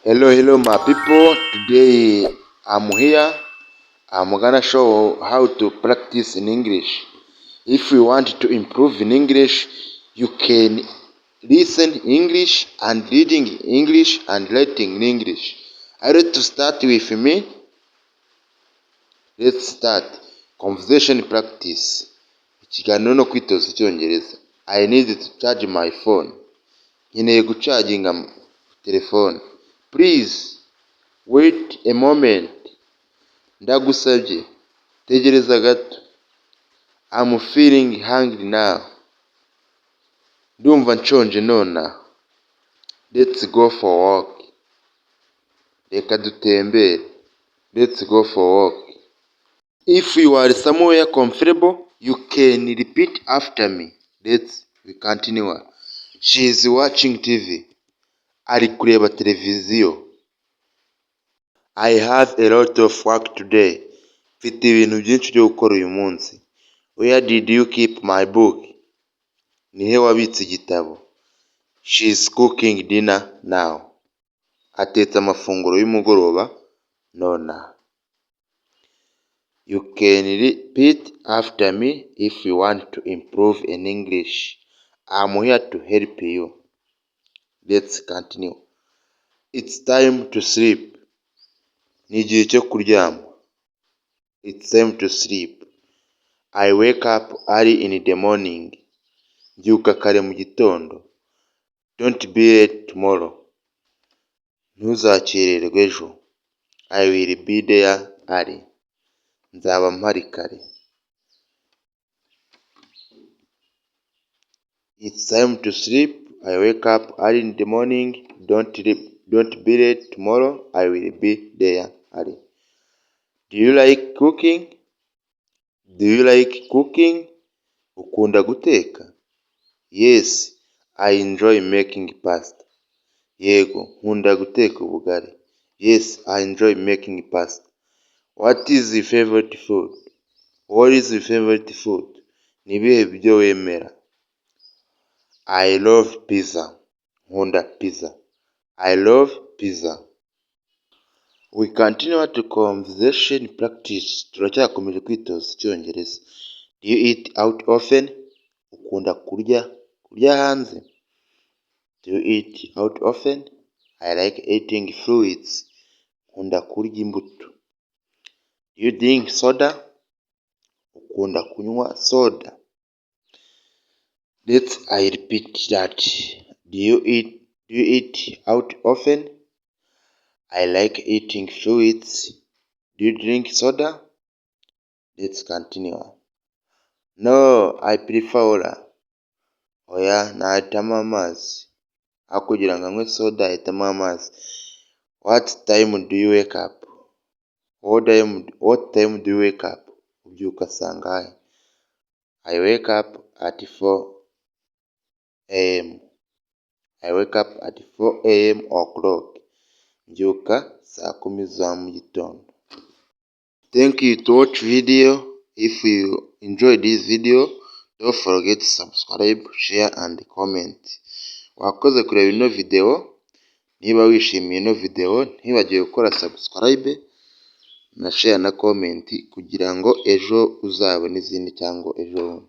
Hello my people. Today I'm here. I'm gonna show how to practice in English. If you want to improve in English, you can listen English and reading English and writing in English. Are you ready to start with me? Let's start. Conversation practice. Ikiganiro no kwitoza icyongereza. I need to charge my phone. Nkeneye gucaginga telefone. Please wait a moment. Ndagusabye tegereza gato. I'm feeling hungry now. Ndumva nshonje nonaha. Let's go for walk. Reka dutembere. Let's go for walk. If you are somewhere comfortable, you can repeat after me. Let's continue. She is watching TV. Ari kureba televiziyo. I have a lot of work today. Mfite ibintu byinshi byo gukora uyu munsi. Where did you keep my book? Nihe wabitse igitabo? She is cooking dinner now. Atetse amafunguro y'umugoroba nonaha. You can repeat after me if you want to improve in English. I'm here to help you. Let's continue. It's time to sleep. Ni igihe cyo kuryama. It's time to sleep. I wake up early in the morning. Mbyuka kare mu gitondo. Don't be late tomorrow. Ntuzakererwe ejo. I will be there early. Nzaba mpari kare. It's time to sleep. I wake up early in the morning. Don't be late tomorrow. I will be there early. Do you like cooking? Do you like cooking? Ukunda guteka? Yes, I enjoy making pasta. Yego, nkunda guteka ubugari. Yes, I enjoy making pasta. What is your favorite food? What is your favorite food? Ni ibihe byo wemera? I love pizza. Nkunda pizza. I love pizza. We continue to conversation practice. Turacyakomeje kwitoza icyongereza. Do you eat out often? Ukunda kurya hanze? Do you eat out often? I like eating fruits. Nkunda kurya imbuto. Do you drink soda? Ukunda kunywa soda? I repeat that. Do you eat out often? I like eating fruits. Do you drink soda? Let's continue. No, I prefer water. Oya, nahitamo amazi. Aho kugira ngo anywe soda ahitamo amazi. What time do you wake up? What time do you wake up? Ubyuka saa ngahe? I wake up at 4 a.m. I wake up at 4 a.m. o'clock. Mbyuka saa 10 za mu gitondo. Thank you to watch video. If you enjoyed this video, don't forget to subscribe, share and comment. Wakoze kureba ino video. Niba wishimiye ino video, ntibagire gukora subscribe na share na comment kugira ngo ejo uzabone izindi cyangwa ejo